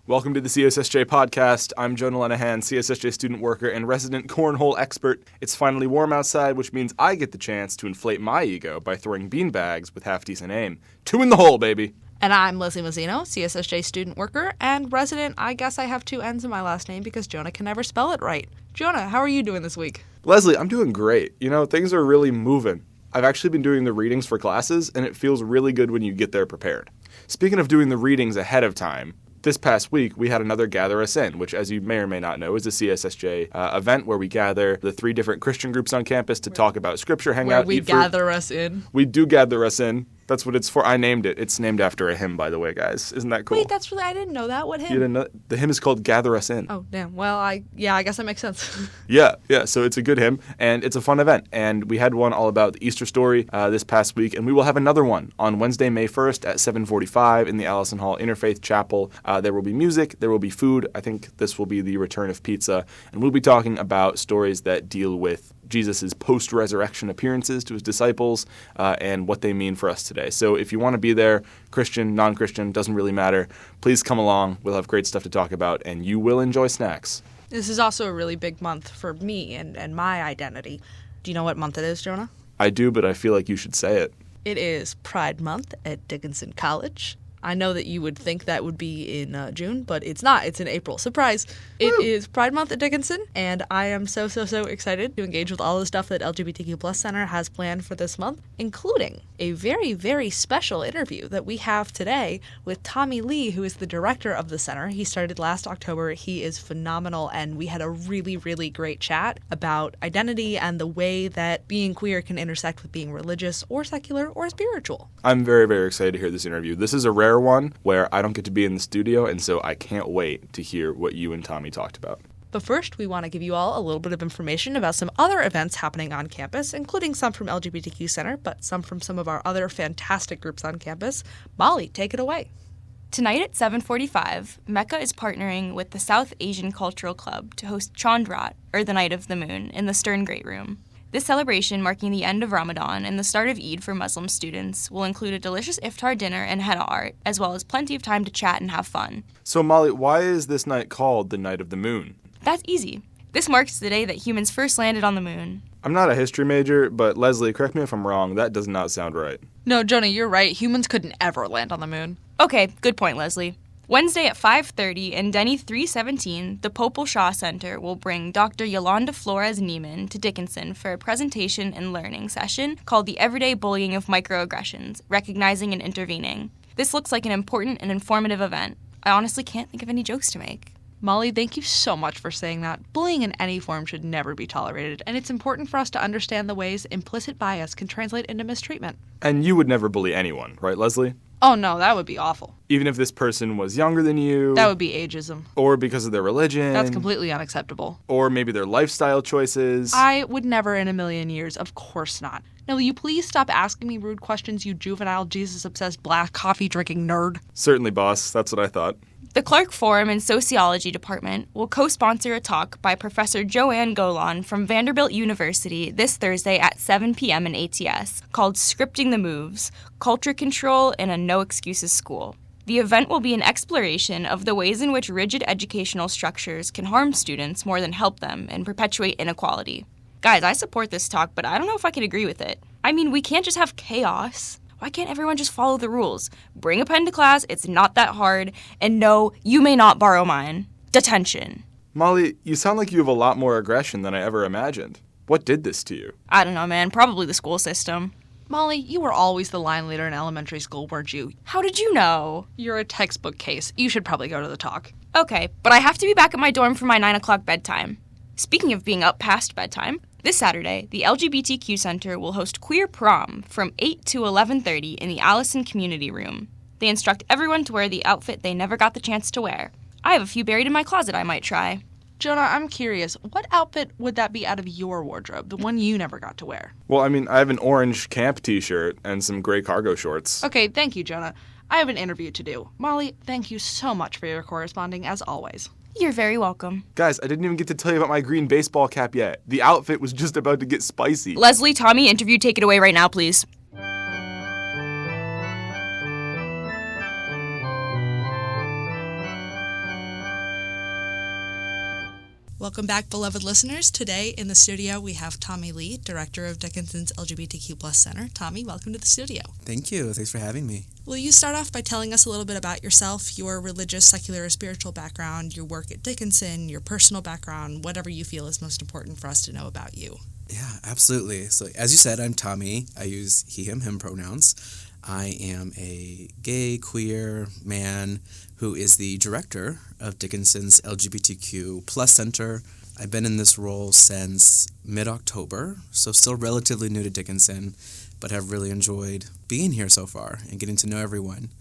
Welcome to the CSSJ podcast. I'm Jonah and Leslie, CSSJ student worker and resident cornhole expert. It's finally warm outside, which means I get the chance to inflate my ego by throwing beanbags with half-decent aim. 2 in the hole, baby. And I'm Leslie Mazzino, CSSJ student worker and resident. I guess I have 2 N's in my last name because Jonah can never spell it right. Jonah, how are you doing this week? Leslie, I'm doing great. You know, things are really moving. I've actually been doing the readings for classes, and it feels really good when you get there prepared. Speaking of doing the readings ahead of time, this past week, we had another Gather Us In, which, as you may or may not know, is a CSSJ event where we gather the 3 different Christian groups on campus to talk about scripture, hang out, eat fruit. Where we gather us in. We do gather us in. That's what it's for. I named it. It's named after a hymn, by the way, guys. Isn't that cool? Wait, that's really, I didn't know that. What hymn? You didn't know? The hymn is called Gather Us In. Oh, damn. Well, I guess that makes sense. Yeah. So it's a good hymn, and it's a fun event. And we had one all about the Easter story this past week, and we will have another one on Wednesday, May 1st at 7:45 in the Allison Hall Interfaith Chapel. There will be music. There will be food. I think this will be the return of pizza. And we'll be talking about stories that deal with Jesus' post-resurrection appearances to his disciples and what they mean for us today. So if you want to be there, Christian, non-Christian, doesn't really matter, please come along. We'll have great stuff to talk about, and you will enjoy snacks. This is also a really big month for me and my identity. Do you know what month it is, Jonah? I do, but I feel like you should say it. It is Pride Month at Dickinson College. I know that you would think that would be in June, but it's not. It's in April. Surprise! It is Pride Month at Dickinson, and I am so excited to engage with all the stuff that LGBTQ Center has planned for this month, including a very, very special interview that we have today with Tommy Lee, who is the director of the center. He started last October. He is phenomenal, and we had a really, really great chat about identity and the way that being queer can intersect with being religious or secular or spiritual. I'm very, very excited to hear this interview. This is a rare one where I don't get to be in the studio, and so I can't wait to hear what you and Tommy talked about. But first, we want to give you all a little bit of information about some other events happening on campus, including some from LGBTQ Center, but some from some of our other fantastic groups on campus. Molly, take it away. Tonight at 7:45, Mecca is partnering with the South Asian Cultural Club to host Chandrat, or the Night of the Moon, in the Stern Great Room. This celebration, marking the end of Ramadan and the start of Eid for Muslim students, will include a delicious iftar dinner and henna art, as well as plenty of time to chat and have fun. So, Molly, why is this night called the Night of the Moon? That's easy. This marks the day that humans first landed on the moon. I'm not a history major, but Leslie, correct me if I'm wrong, that does not sound right. No, Jonah, you're right. Humans couldn't ever land on the moon. Okay, good point, Leslie. Wednesday at 5:30 in Denny 317, the Popal Shaw Center will bring Dr. Yolanda Flores-Neiman to Dickinson for a presentation and learning session called The Everyday Bullying of Microaggressions, Recognizing and Intervening. This looks like an important and informative event. I honestly can't think of any jokes to make. Molly, thank you so much for saying that. Bullying in any form should never be tolerated, and it's important for us to understand the ways implicit bias can translate into mistreatment. And you would never bully anyone, right, Leslie? Oh no, that would be awful. Even if this person was younger than you. That would be ageism. Or because of their religion. That's completely unacceptable. Or maybe their lifestyle choices. I would never in a million years. Of course not. Now, will you please stop asking me rude questions, you juvenile, Jesus-obsessed, black coffee-drinking nerd? Certainly, boss. That's what I thought. The Clark Forum and Sociology Department will co-sponsor a talk by Professor Joanne Golan from Vanderbilt University this Thursday at 7 p.m. in ATS, called Scripting the Moves, Culture Control in a No Excuses School. The event will be an exploration of the ways in which rigid educational structures can harm students more than help them and perpetuate inequality. Guys, I support this talk, but I don't know if I can agree with it. I mean, we can't just have chaos. Why can't everyone just follow the rules? Bring a pen to class, it's not that hard, and no, you may not borrow mine. Detention. Molly, you sound like you have a lot more aggression than I ever imagined. What did this to you? I don't know, man. Probably the school system. Molly, you were always the line leader in elementary school, weren't you? How did you know? You're a textbook case. You should probably go to the talk. Okay, but I have to be back at my dorm for my 9 o'clock bedtime. Speaking of being up past bedtime, this Saturday, the LGBTQ Center will host Queer Prom from 8 to 11:30 in the Allison Community Room. They instruct everyone to wear the outfit they never got the chance to wear. I have a few buried in my closet I might try. Jonah, I'm curious, what outfit would that be out of your wardrobe, the one you never got to wear? Well, I mean, I have an orange camp t-shirt and some gray cargo shorts. Okay, thank you, Jonah. I have an interview to do. Molly, thank you so much for your corresponding, as always. You're very welcome. Guys, I didn't even get to tell you about my green baseball cap yet. The outfit was just about to get spicy. Leslie, Tommy, interview, take it away right now, please. Welcome back, beloved listeners. Today in the studio, we have Tommy Lee, director of Dickinson's LGBTQ Center. Tommy, welcome to the studio. Thank you. Thanks for having me. Will you start off by telling us a little bit about yourself, your religious, secular, or spiritual background, your work at Dickinson, your personal background, whatever you feel is most important for us to know about you? Yeah, absolutely. So as you said, I'm Tommy. I use he, him pronouns. I am a gay, queer man who is the director of Dickinson's LGBTQ Center. I've been in this role since mid-October, so still relatively new to Dickinson, but have really enjoyed being here so far and getting to know everyone.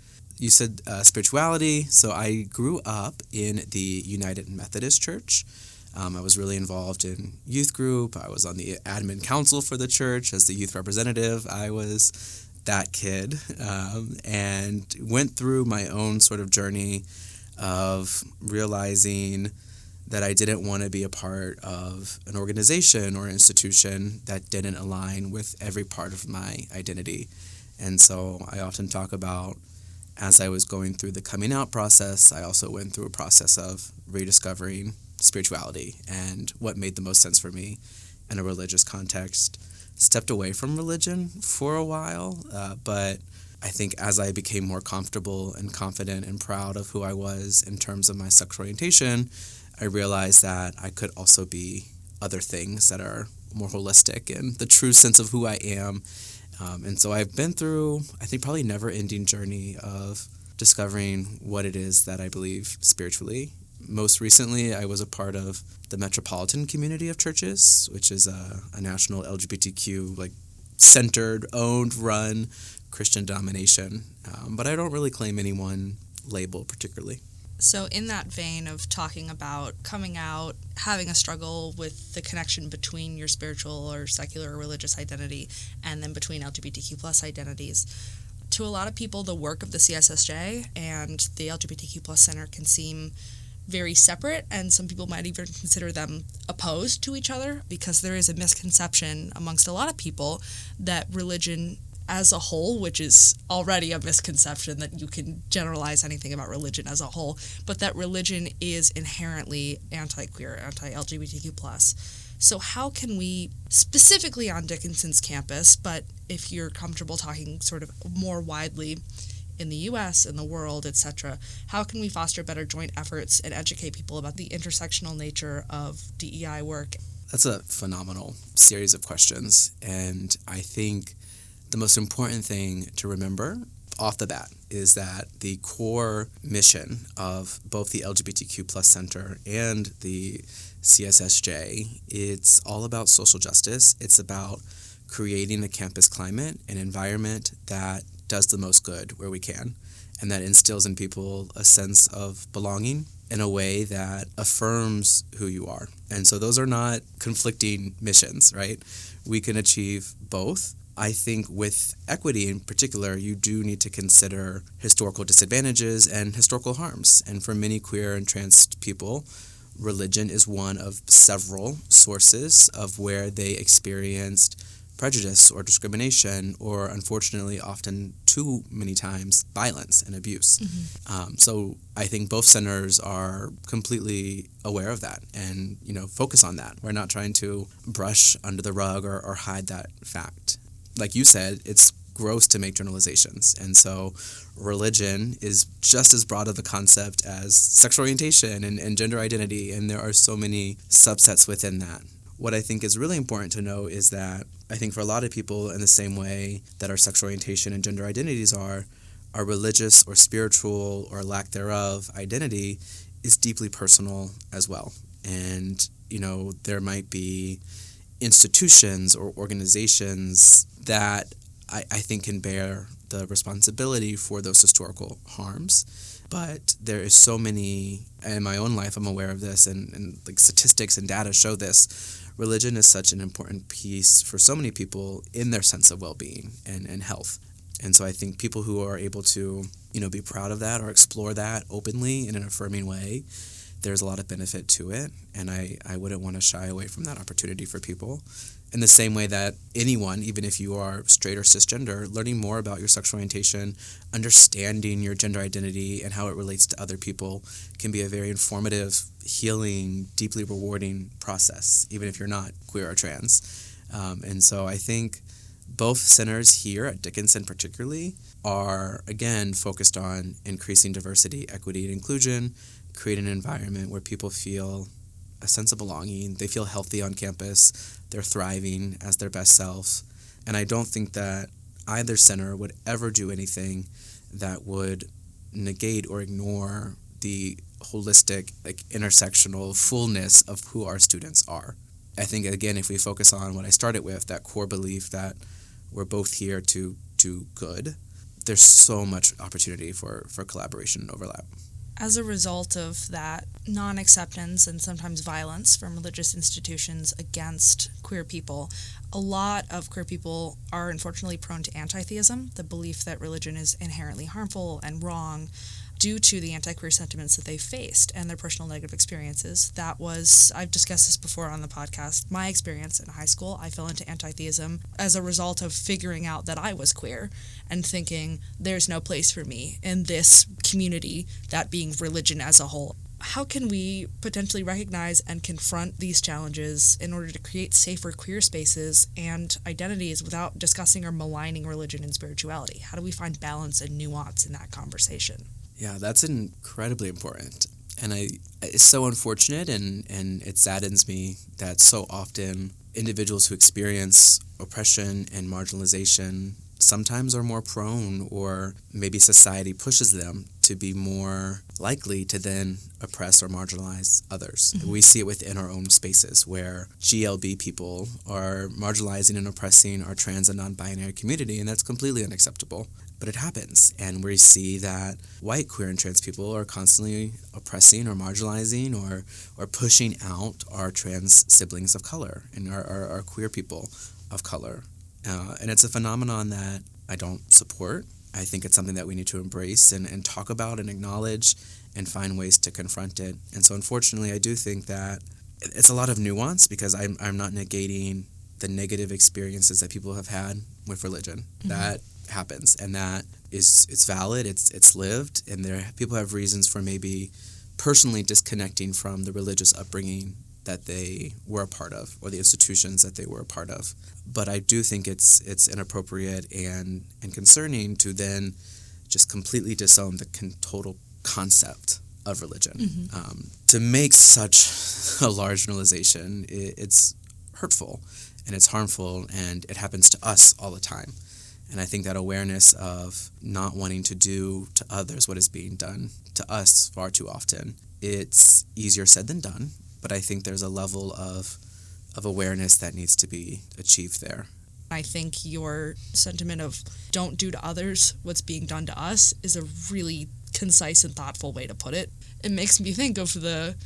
You said spirituality, so I grew up in the United Methodist Church. I was really involved in youth group. I was on the admin council for the church as the youth representative. I was that kid, and went through my own sort of journey of realizing that I didn't want to be a part of an organization or institution that didn't align with every part of my identity. And so I often talk about, as I was going through the coming out process, I also went through a process of rediscovering spirituality and what made the most sense for me in a religious context. Stepped away from religion for a while, but I think as I became more comfortable and confident and proud of who I was in terms of my sexual orientation, I realized that I could also be other things that are more holistic and the true sense of who I am. And so I've been through, I think, probably never-ending journey of discovering what it is that I believe spiritually. Most recently, I was a part of the Metropolitan Community of Churches, which is a national LGBTQ centered, owned, run Christian denomination. But I don't really claim any one label particularly. So in that vein of talking about coming out, having a struggle with the connection between your spiritual or secular or religious identity and then between LGBTQ plus identities, to a lot of people, the work of the CSSJ and the LGBTQ Center can seem very separate, and some people might even consider them opposed to each other because there is a misconception amongst a lot of people that religion as a whole, which is already a misconception that you can generalize anything about religion as a whole, but that religion is inherently anti-queer, anti-LGBTQ+. So how can we, specifically on Dickinson's campus, but if you're comfortable talking sort of more widely in the U.S., in the world, etc., how can we foster better joint efforts and educate people about the intersectional nature of DEI work? That's a phenomenal series of questions, and I think the most important thing to remember off the bat is that the core mission of both the LGBTQ Center and the CSSJ, it's all about social justice. It's about creating a campus climate, an environment that does the most good where we can, and that instills in people a sense of belonging in a way that affirms who you are. And so those are not conflicting missions, right? We can achieve both. I think with equity in particular, you do need to consider historical disadvantages and historical harms. And for many queer and trans people, religion is one of several sources of where they experienced prejudice or discrimination or, unfortunately, often too many times, violence and abuse. Mm-hmm. So I think both centers are completely aware of that and, focus on that. We're not trying to brush under the rug or hide that fact. Like you said, it's gross to make generalizations. And so religion is just as broad of the concept as sexual orientation and gender identity, and there are so many subsets within that. What I think is really important to know is that I think for a lot of people, in the same way that our sexual orientation and gender identities are, our religious or spiritual or lack thereof identity is deeply personal as well. And, there might be institutions or organizations that I think can bear the responsibility for those historical harms. But there is so many, in my own life I'm aware of this, and statistics and data show this, religion is such an important piece for so many people in their sense of well-being and health. And so I think people who are able to, be proud of that or explore that openly in an affirming way there's a lot of benefit to it, and I wouldn't want to shy away from that opportunity for people. In the same way that anyone, even if you are straight or cisgender, learning more about your sexual orientation, understanding your gender identity and how it relates to other people can be a very informative, healing, deeply rewarding process, even if you're not queer or trans. And so I think both centers here at Dickinson particularly are, again, focused on increasing diversity, equity, and inclusion, creating an environment where people feel a sense of belonging, they feel healthy on campus, they're thriving as their best selves. And I don't think that either center would ever do anything that would negate or ignore the holistic, intersectional fullness of who our students are. I think, again, if we focus on what I started with, that core belief that we're both here to do good, there's so much opportunity for collaboration and overlap. As a result of that non-acceptance and sometimes violence from religious institutions against queer people, a lot of queer people are unfortunately prone to anti-theism, the belief that religion is inherently harmful and wrong due to the anti-queer sentiments that they've faced and their personal negative experiences. That was, I've discussed this before on the podcast, my experience in high school. I fell into anti-theism as a result of figuring out that I was queer and thinking there's no place for me in this community, that being religion as a whole. How can we potentially recognize and confront these challenges in order to create safer queer spaces and identities without discussing or maligning religion and spirituality? How do we find balance and nuance in that conversation? Yeah, that's incredibly important. And it's so unfortunate and it saddens me that so often individuals who experience oppression and marginalization sometimes are more prone, or maybe society pushes them to be more likely to then oppress or marginalize others. Mm-hmm. We see it within our own spaces where GLB people are marginalizing and oppressing our trans and non-binary community, and that's completely unacceptable. But it happens, and we see that white queer and trans people are constantly oppressing or marginalizing or pushing out our trans siblings of color and our queer people of color. And it's a phenomenon that I don't support. I think it's something that we need to embrace and talk about and acknowledge and find ways to confront it. And so unfortunately, I do think that it's a lot of nuance, because I'm not negating the negative experiences that people have had with religion. Mm-hmm. That happens, and that it's valid, it's lived, and people have reasons for maybe personally disconnecting from the religious upbringing that they were a part of, or the institutions that they were a part of. But I do think it's inappropriate and concerning to then just completely disown the total concept of religion. Mm-hmm. To make such a large generalization, it's hurtful and it's harmful, and it happens to us all the time. And I think that awareness of not wanting to do to others what is being done to us far too often, it's easier said than done, but I think there's a level of awareness that needs to be achieved there. I think your sentiment of don't do to others what's being done to us is a really concise and thoughtful way to put it. It makes me think of the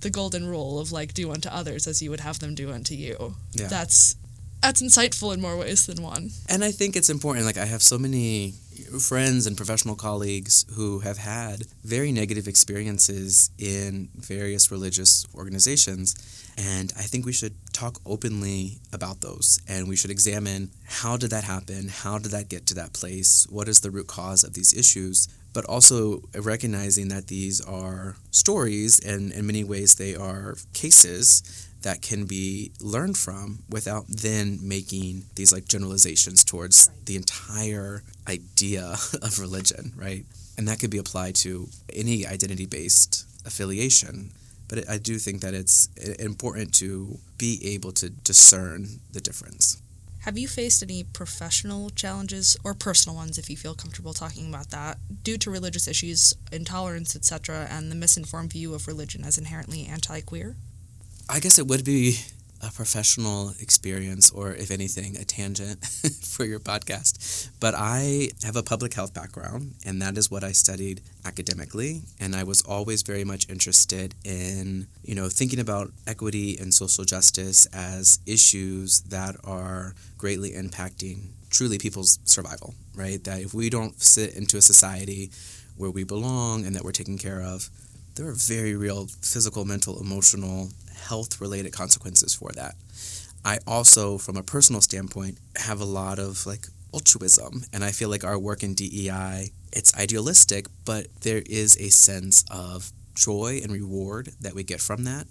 golden rule of do unto others as you would have them do unto you. Yeah. That's insightful in more ways than one. And I think it's important. I have so many friends and professional colleagues who have had very negative experiences in various religious organizations, and I think we should talk openly about those, and we should examine how did that happen, how did that get to that place, what is the root cause of these issues, but also recognizing that these are stories, and in many ways they are cases that can be learned from without then making these generalizations towards the entire idea of religion, right? And that could be applied to any identity-based affiliation. But I do think that it's important to be able to discern the difference. Have you faced any professional challenges, or personal ones if you feel comfortable talking about that, due to religious issues, intolerance, etc., and the misinformed view of religion as inherently anti-queer? I guess it would be a professional experience, or if anything, a tangent for your podcast. But I have a public health background, and that is what I studied academically. And I was always very much interested in, thinking about equity and social justice as issues that are greatly impacting truly people's survival, right? That if we don't sit into a society where we belong and that we're taken care of, there are very real physical, mental, emotional, health-related consequences for that. I also, from a personal standpoint, have a lot of like altruism, and I feel like our work in DEI, it's idealistic, but there is a sense of joy and reward that we get from that.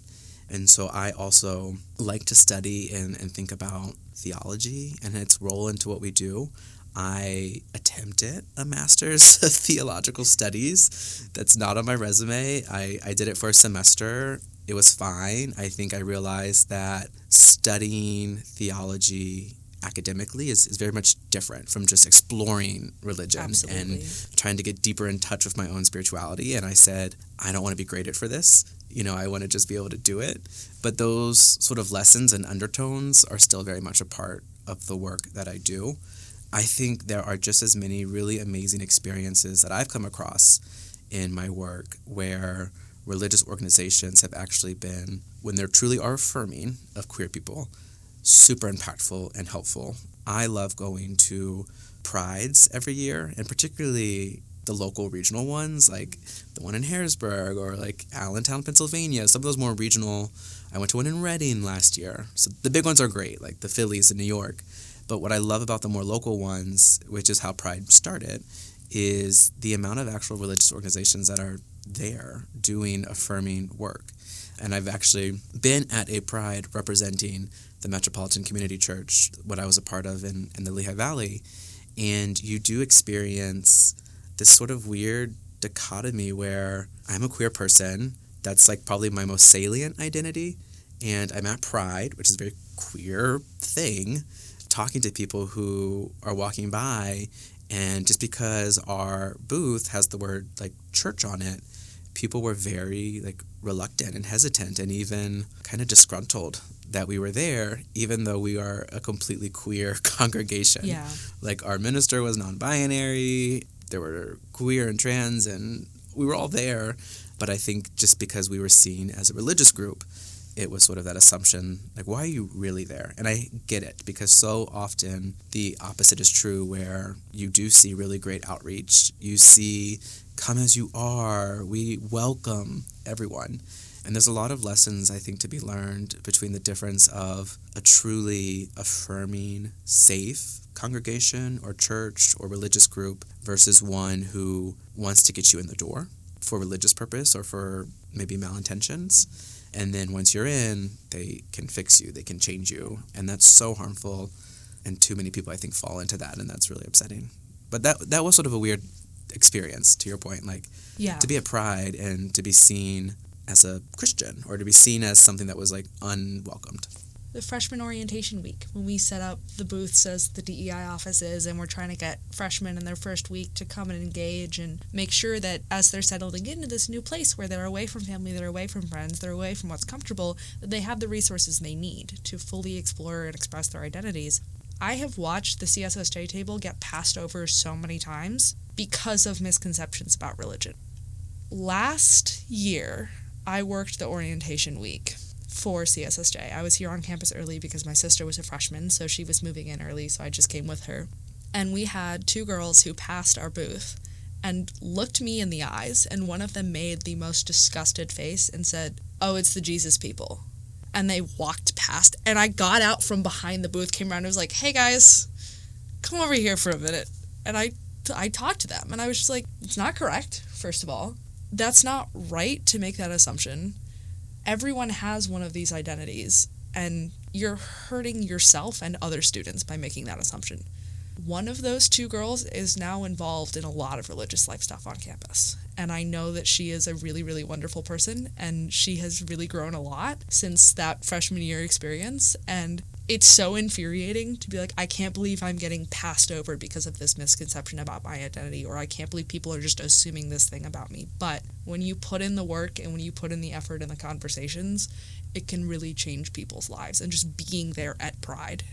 And so I also like to study and think about theology and its role into what we do. I attempted a master's of theological studies. That's not on my resume. I did it for a semester. It was fine. I think I realized that studying theology academically is very much different from just exploring religion. Absolutely. And trying to get deeper in touch with my own spirituality. And I said, I don't want to be graded for this. I want to just be able to do it. But those sort of lessons and undertones are still very much a part of the work that I do. I think there are just as many really amazing experiences that I've come across in my work where religious organizations have actually been, when they truly are affirming of queer people, super impactful and helpful. I love going to prides every year, and particularly the local regional ones, like the one in Harrisburg or like Allentown, Pennsylvania, some of those more regional. I went to one in Reading last year. So the big ones are great, like the Phillies in New York. But what I love about the more local ones, which is how Pride started, is the amount of actual religious organizations that are there doing affirming work. And I've actually been at a Pride representing the Metropolitan Community Church, what I was a part of in the Lehigh Valley. And you do experience this sort of weird dichotomy where I'm a queer person. That's like probably my most salient identity. And I'm at Pride, which is a very queer thing, talking to people who are walking by. And just because our booth has the word like church on it, people were very like reluctant and hesitant and even kind of disgruntled that we were there, even though we are a completely queer congregation. Yeah. Like our minister was non-binary, there were queer and trans, and we were all there. But I think just because we were seen as a religious group, it was sort of that assumption, like, why are you really there? And I get it, because so often the opposite is true, where you do see really great outreach. You see, come as you are, we welcome everyone. And there's a lot of lessons, I think, to be learned between the difference of a truly affirming, safe congregation or church or religious group versus one who wants to get you in the door for religious purpose or for maybe malintentions. And then once you're in, they can fix you, they can change you. And that's so harmful. And too many people, I think, fall into that, and that's really upsetting. But that was sort of a weird experience, to your point. Like, Yeah. to be at Pride and to be seen as a Christian or to be seen as something that was, like, unwelcomed. The freshman orientation week, when we set up the booths as the DEI offices, and we're trying to get freshmen in their first week to come and engage and make sure that as they're settling into this new place where they're away from family, they're away from friends, they're away from what's comfortable, that they have the resources they need to fully explore and express their identities. I have watched the CSSJ table get passed over so many times because of misconceptions about religion. Last year, I worked the orientation week for CSSJ. I was here on campus early because my sister was a freshman, so she was moving in early, so I just came with her. And we had two girls who passed our booth and looked me in the eyes, and one of them made the most disgusted face and said, "Oh, it's the Jesus people." And they walked past, and I got out from behind the booth, came around, and was like, "Hey guys, come over here for a minute." And I talked to them, and I was just like, it's not correct, first of all. That's not right to make that assumption. Everyone has one of these identities, and you're hurting yourself and other students by making that assumption. One of those two girls is now involved in a lot of religious life stuff on campus, and I know that she is a really, really wonderful person, and she has really grown a lot since that freshman year experience, and it's so infuriating to be like, I can't believe I'm getting passed over because of this misconception about my identity, or I can't believe people are just assuming this thing about me. But when you put in the work and when you put in the effort and the conversations, it can really change people's lives. And just being there at Pride,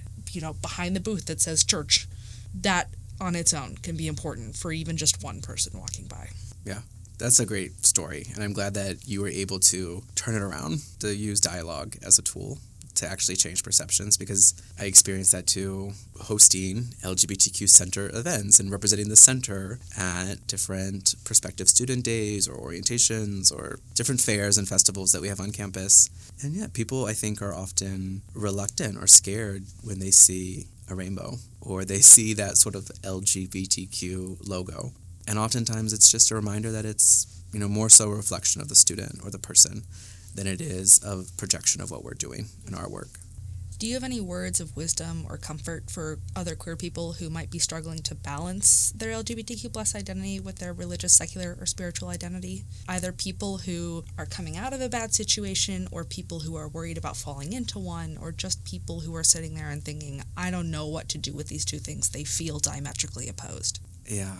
behind the booth that says church, that on its own can be important for even just one person walking by. Yeah, that's a great story. And I'm glad that you were able to turn it around, to use dialogue as a tool to actually change perceptions, because I experienced that too, hosting LGBTQ Center events and representing the center at different prospective student days or orientations or different fairs and festivals that we have on campus. And yeah, people I think are often reluctant or scared when they see a rainbow or they see that sort of LGBTQ logo. And oftentimes it's just a reminder that it's, more so a reflection of the student or the person than it is a projection of what we're doing in our work. Do you have any words of wisdom or comfort for other queer people who might be struggling to balance their LGBTQ plus identity with their religious, secular, or spiritual identity? Either people who are coming out of a bad situation, or people who are worried about falling into one, or just people who are sitting there and thinking, I don't know what to do with these two things. They feel diametrically opposed. Yeah,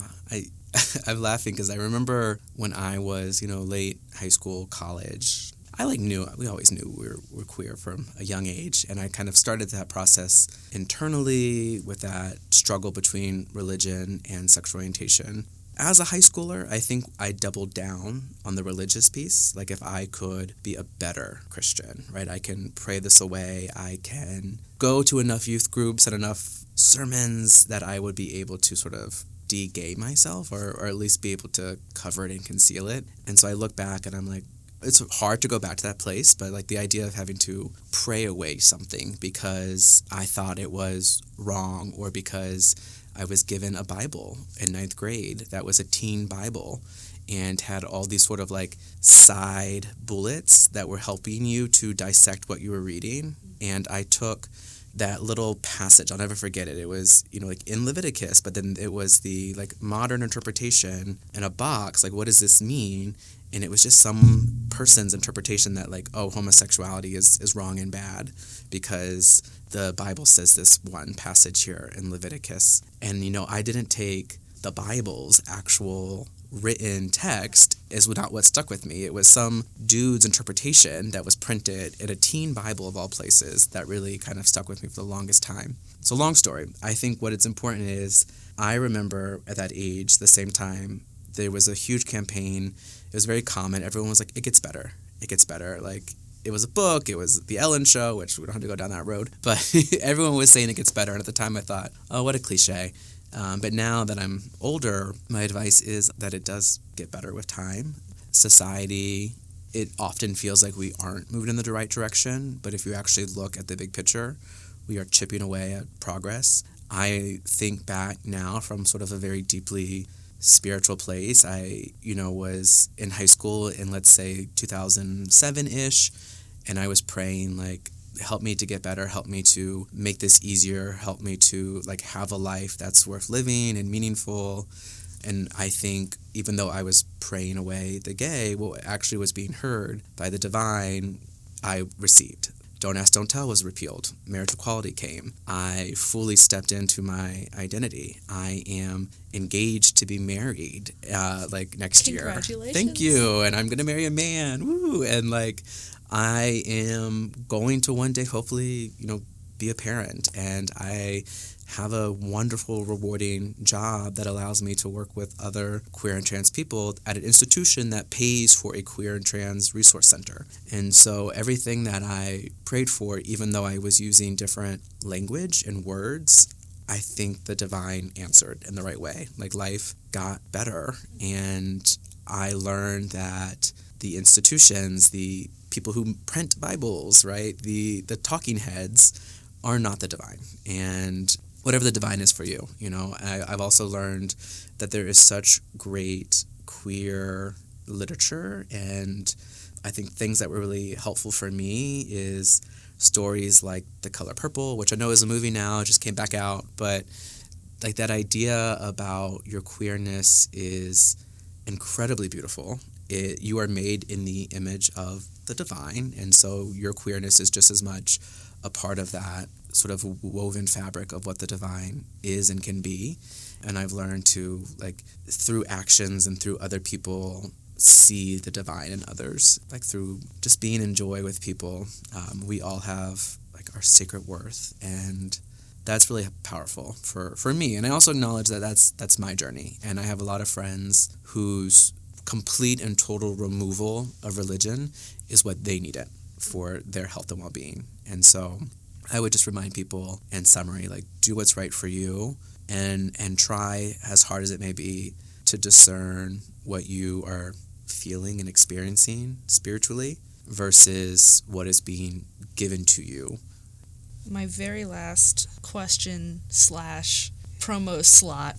I'm laughing because I remember when I was, late high school, college, we always knew we were queer from a young age, and I kind of started that process internally with that struggle between religion and sexual orientation. As a high schooler, I think I doubled down on the religious piece. Like, if I could be a better Christian, right? I can pray this away. I can go to enough youth groups and enough sermons that I would be able to sort of de-gay myself, or at least be able to cover it and conceal it. And so I look back and I'm like, it's hard to go back to that place, but like the idea of having to pray away something because I thought it was wrong, or because I was given a Bible in 9th grade that was a teen Bible and had all these sort of like side bullets that were helping you to dissect what you were reading. And I took that little passage, I'll never forget it. It was, like in Leviticus, but then it was the like modern interpretation in a box. Like, what does this mean? And it was just some person's interpretation that like, oh, homosexuality is wrong and bad because the Bible says this one passage here in Leviticus. And, I didn't take the Bible's actual written text is not what stuck with me. It was some dude's interpretation that was printed in a teen Bible of all places that really kind of stuck with me for the longest time. So long story. I think what it's important is I remember at that age, the same time, there was a huge campaign. It was very common. Everyone was like, it gets better. It gets better. Like, it was a book. It was The Ellen Show, which we don't have to go down that road. But everyone was saying it gets better. And at the time I thought, oh, what a cliche. But now that I'm older, my advice is that it does get better with time. Society, it often feels like we aren't moving in the right direction. But if you actually look at the big picture, we are chipping away at progress. I think back now from sort of a very deeply spiritual place. I, was in high school in, let's say, 2007-ish, and I was praying, like, help me to get better, help me to make this easier, help me to, like, have a life that's worth living and meaningful. And I think even though I was praying away the gay, what actually was being heard by the divine, I received. Don't Ask, Don't Tell was repealed. Marriage equality came. I fully stepped into my identity. I am engaged to be married next year. Congratulations. Thank you. And I'm going to marry a man. Woo! And I am going to one day hopefully, be a parent. And I have a wonderful, rewarding job that allows me to work with other queer and trans people at an institution that pays for a queer and trans resource center. And so everything that I prayed for, even though I was using different language and words, I think the divine answered in the right way. Like, life got better, and I learned that the institutions, the people who print Bibles, right, the talking heads are not the divine. And whatever the divine is for you, I've also learned that there is such great queer literature, and I think things that were really helpful for me is stories like The Color Purple, which I know is a movie now, it just came back out, but like that idea about your queerness is incredibly beautiful. You are made in the image of the divine, and so your queerness is just as much a part of that sort of woven fabric of what the divine is and can be. And I've learned to, through actions and through other people, see the divine in others, through just being in joy with people. We all have our sacred worth, and that's really powerful for me. And I also acknowledge that that's my journey, and I have a lot of friends whose complete and total removal of religion is what they needed. for their health and well-being. And so I would just remind people in summary, like, do what's right for you and try as hard as it may be to discern what you are feeling and experiencing spiritually versus what is being given to you. My very last question / promo slot.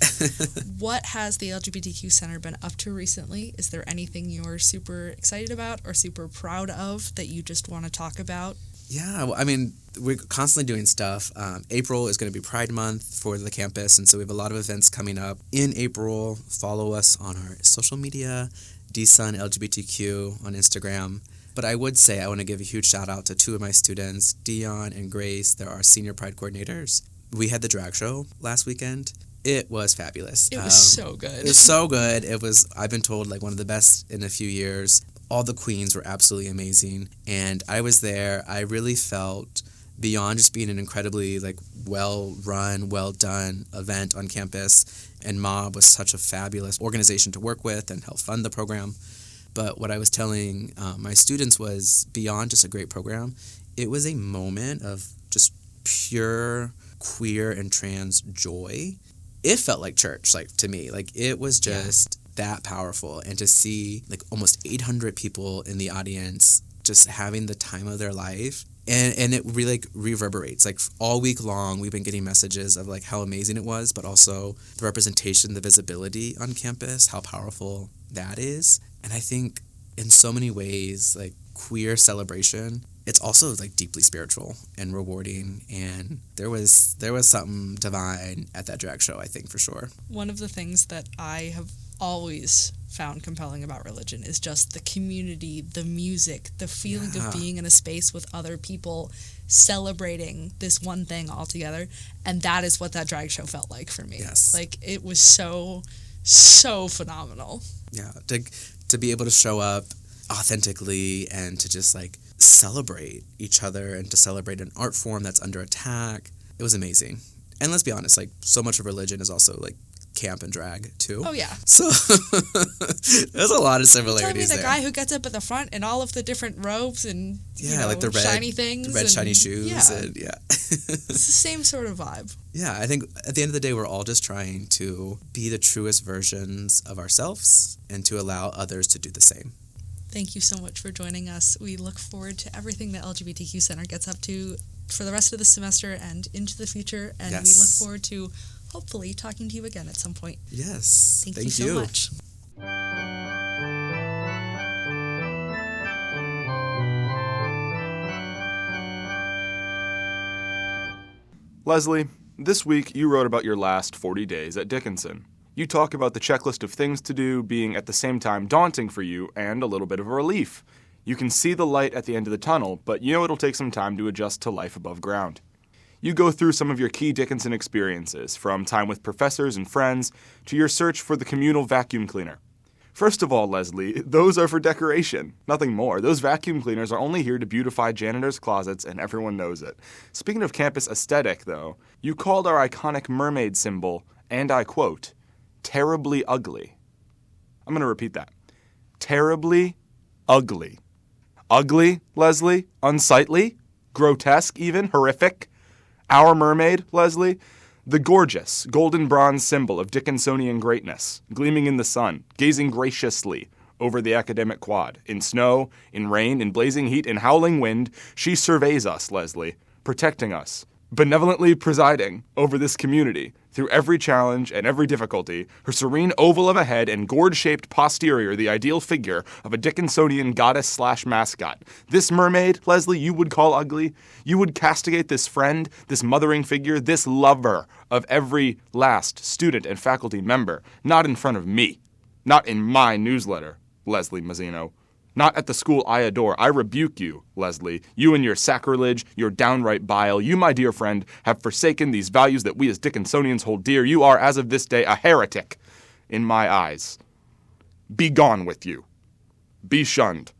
What has the LGBTQ Center been up to recently? Is there anything you're super excited about or super proud of that you just want to talk about? Yeah, well, I mean, we're constantly doing stuff. April is going to be Pride Month for the campus, and so we have a lot of events coming up in April. Follow us on our social media, DSUN LGBTQ on Instagram. But I would say I want to give a huge shout out to two of my students, Dion and Grace. They're our senior Pride coordinators. We had the drag show last weekend. It was fabulous. It was so good. It was so good. It was, I've been told, like one of the best in a few years. All the queens were absolutely amazing. And I was there. I really felt, beyond just being an incredibly like well-run, well-done event on campus, and MOB was such a fabulous organization to work with and help fund the program. But what I was telling my students was, beyond just a great program, it was a moment of just pure queer and trans joy. It felt like church, like to me. Like it was just that powerful. And to see like almost 800 people in the audience just having the time of their life. And it really like reverberates. Like all week long, we've been getting messages of like how amazing it was, but also the representation, the visibility on campus, how powerful that is. And I think in so many ways, like queer celebration, it's also like deeply spiritual and rewarding. And there was something divine at that drag show, I think, for sure. One of the things that I have always found compelling about religion is just the community, the music, the feeling of being in a space with other people celebrating this one thing all together. And that is what that drag show felt like for me. Yes. Like it was so phenomenal. Yeah, to be able to show up authentically and to just like celebrate each other and to celebrate an art form that's under attack. It was amazing. And let's be honest, like so much of religion is also like camp and drag too. Oh yeah. So there's a lot of similarities there. Tell me the guy who gets up at the front in all of the different robes and like the red, shiny things, the red and, shiny shoes, and it's the same sort of vibe. Yeah, I think at the end of the day, we're all just trying to be the truest versions of ourselves and to allow others to do the same. Thank you so much for joining us. We look forward to everything the LGBTQ Center gets up to for the rest of the semester and into the future. And we look forward to hopefully talking to you again at some point. Yes. Thank you so much. Leslie, this week you wrote about your last 40 days at Dickinson. You talk about the checklist of things to do being at the same time daunting for you and a little bit of a relief. You can see the light at the end of the tunnel, but you know it'll take some time to adjust to life above ground. You go through some of your key Dickinson experiences, from time with professors and friends to your search for the communal vacuum cleaner. First of all, Leslie, those are for decoration, nothing more. Those vacuum cleaners are only here to beautify janitors' closets, and everyone knows it. Speaking of campus aesthetic, though, you called our iconic mermaid symbol, and I quote, terribly ugly. I'm going to repeat that. Terribly ugly. Ugly, Leslie? Unsightly? Grotesque even? Horrific? Our mermaid, Leslie? The gorgeous, golden bronze symbol of Dickinsonian greatness, gleaming in the sun, gazing graciously over the academic quad. In snow, in rain, in blazing heat, in howling wind, she surveys us, Leslie, protecting us, benevolently presiding over this community through every challenge and every difficulty, her serene oval of a head and gourd-shaped posterior the ideal figure of a Dickinsonian goddess/mascot. This mermaid, Leslie, you would call ugly. You would castigate this friend, this mothering figure, this lover of every last student and faculty member, not in front of me, not in my newsletter, Leslie Mazzino. Not at the school I adore. I rebuke you, Leslie. You and your sacrilege, your downright bile. You, my dear friend, have forsaken these values that we as Dickinsonians hold dear. You are, as of this day, a heretic in my eyes. Be gone with you. Be shunned.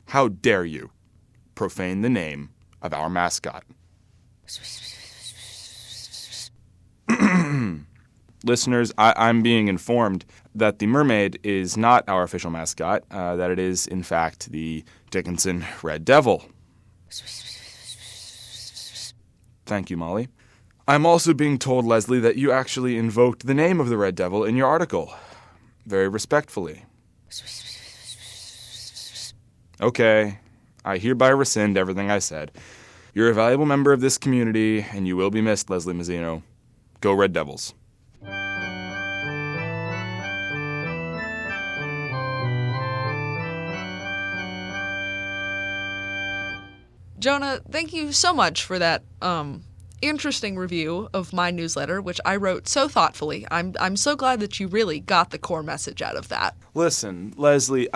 How dare you profane the name of our mascot? Listeners, I'm being informed that the mermaid is not our official mascot, that it is, in fact, the Dickinson Red Devil. Thank you, Molly. I'm also being told, Leslie, that you actually invoked the name of the Red Devil in your article. Very respectfully. Okay, I hereby rescind everything I said. You're a valuable member of this community, and you will be missed, Leslie Mazzino. Go Red Devils. Jonah, thank you so much for that interesting review of my newsletter, which I wrote so thoughtfully. I'm so glad that you really got the core message out of that. Listen, Leslie,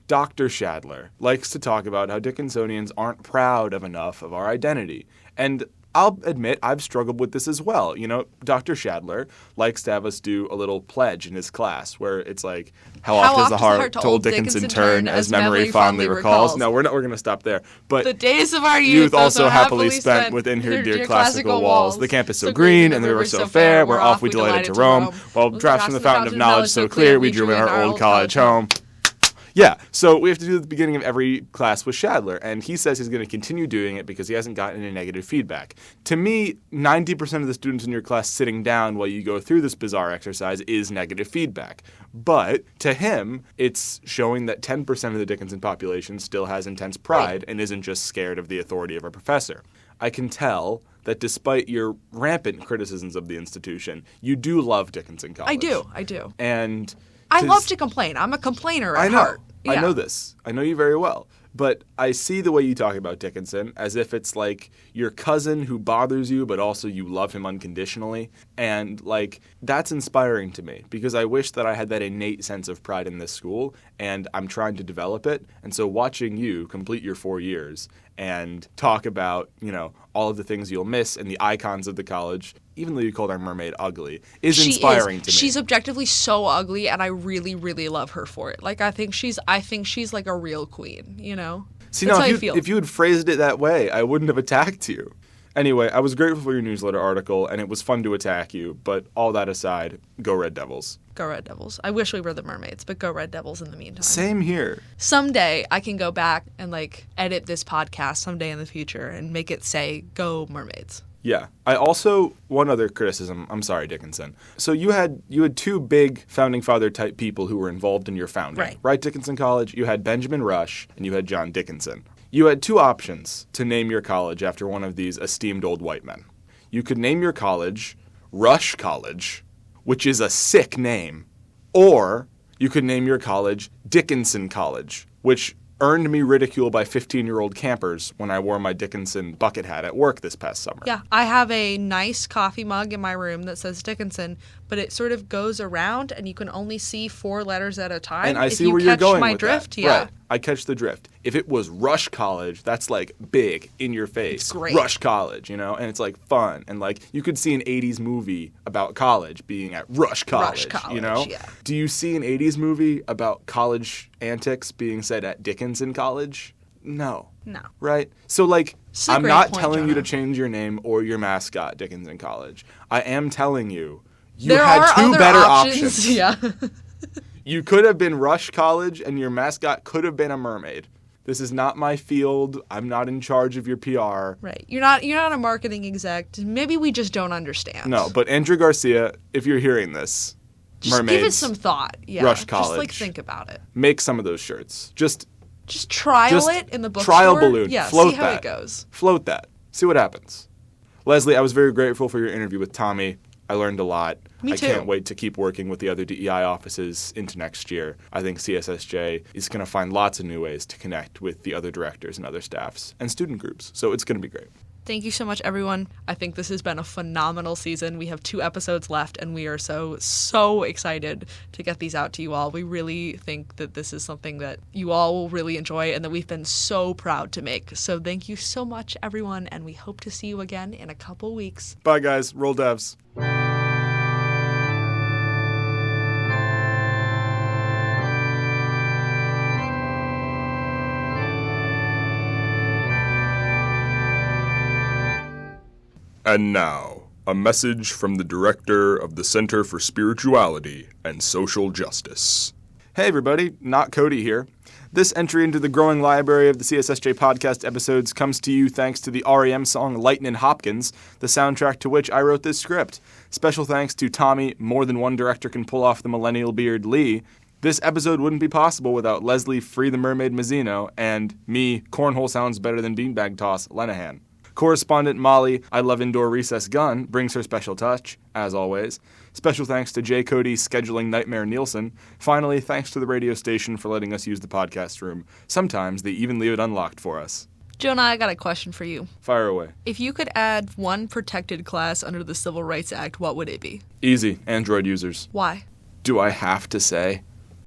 Dr. Shadler likes to talk about how Dickinsonians aren't proud of enough of our identity. And I'll admit I've struggled with this as well. You know, Dr. Shadler likes to have us do a little pledge in his class where it's like, how oft does the heart to old Dickinson turn as memory fondly recalls? No, we're going to stop there. But the days of our youth also happily spent within her dear classical walls. The campus so green and the river so fair, where off we delighted to roam. While draughts from the fountain of knowledge so clear, we drew in our old college home. Yeah, so we have to do the beginning of every class with Shadler, and he says he's going to continue doing it because he hasn't gotten any negative feedback. To me, 90% of the students in your class sitting down while you go through this bizarre exercise is negative feedback. But to him, it's showing that 10% of the Dickinson population still has intense pride and isn't just scared of the authority of a professor. I can tell that despite your rampant criticisms of the institution, you do love Dickinson College. I do. And I love to complain. I'm a complainer at heart. I know this. I know you very well. But I see the way you talk about Dickinson as if it's like your cousin who bothers you, but also you love him unconditionally. And, like, that's inspiring to me because I wish that I had that innate sense of pride in this school, and I'm trying to develop it. And so watching you complete your 4 years and talk about, you know, all of the things you'll miss and the icons of the college, even though you called our mermaid ugly, is inspiring to me. She's objectively so ugly, and I really, really love her for it. Like, I think she's like a real queen, you know? See, now, if you had phrased it that way, I wouldn't have attacked you. Anyway, I was grateful for your newsletter article, and it was fun to attack you, but all that aside, go Red Devils. Go Red Devils. I wish we were the Mermaids, but go Red Devils in the meantime. Same here. Someday I can go back and, like, edit this podcast someday in the future and make it say, go Mermaids. Yeah. I also, one other criticism, I'm sorry, Dickinson. So you had two big founding father type people who were involved in your founding. Right, Dickinson College? You had Benjamin Rush and you had John Dickinson. You had two options to name your college after one of these esteemed old white men. You could name your college Rush College, which is a sick name, or you could name your college Dickinson College, which earned me ridicule by 15-year-old campers when I wore my Dickinson bucket hat at work this past summer. Yeah, I have a nice coffee mug in my room that says Dickinson, but it sort of goes around and you can only see 4 letters at a time. And I see where you're going with drift, that. Yeah. Right. I catch the drift. If it was Rush College, that's like big in your face. It's great. Rush College, you know, and it's like fun. And like you could see an 80s movie about college being at Rush College, you know? Yeah. Do you see an 80s movie about college antics being said at Dickinson College? No. Right? So, like, I'm not telling you to change your name or your mascot, Dickinson College. I am telling you, there had are 2 better options. Yeah. You could have been Rush College, and your mascot could have been a mermaid. This is not my field. I'm not in charge of your PR. Right. You're not a marketing exec. Maybe we just don't understand. No, but Andrew Garcia, if you're hearing this, just Mermaids, give it some thought. Yeah. Rush College. Just like think about it. Make some of those shirts. Just trial it in the bookstore. Trial balloon. Yeah. Float see how that. it goes. Float that. See what happens. Leslie, I was very grateful for your interview with Tommy. I learned a lot. Me too. I can't wait to keep working with the other DEI offices into next year. I think CSSJ is going to find lots of new ways to connect with the other directors and other staffs and student groups. So it's going to be great. Thank you so much, everyone. I think this has been a phenomenal season. We have 2 episodes left, and we are so excited to get these out to you all. We really think that this is something that you all will really enjoy and that we've been so proud to make. So thank you so much, everyone, and we hope to see you again in a couple weeks. Bye, guys. Roll devs. And now, a message from the director of the Center for Spirituality and Social Justice. Hey everybody, not Cody here. This entry into the growing library of the CSSJ podcast episodes comes to you thanks to the REM song Lightnin' Hopkins, the soundtrack to which I wrote this script. Special thanks to Tommy, more than one director can pull off the millennial beard Lee. This episode wouldn't be possible without Leslie, Free the Mermaid Mazzino, and me, Cornhole Sounds Better Than Beanbag Toss, Lenahan. Correspondent Molly, I Love Indoor Recess Gun, brings her special touch, as always. Special thanks to J. Cody Scheduling Nightmare Nielsen. Finally, thanks to the radio station for letting us use the podcast room. Sometimes they even leave it unlocked for us. Jonah, I got a question for you. Fire away. If you could add one protected class under the Civil Rights Act, what would it be? Easy. Android users. Why? Do I have to say?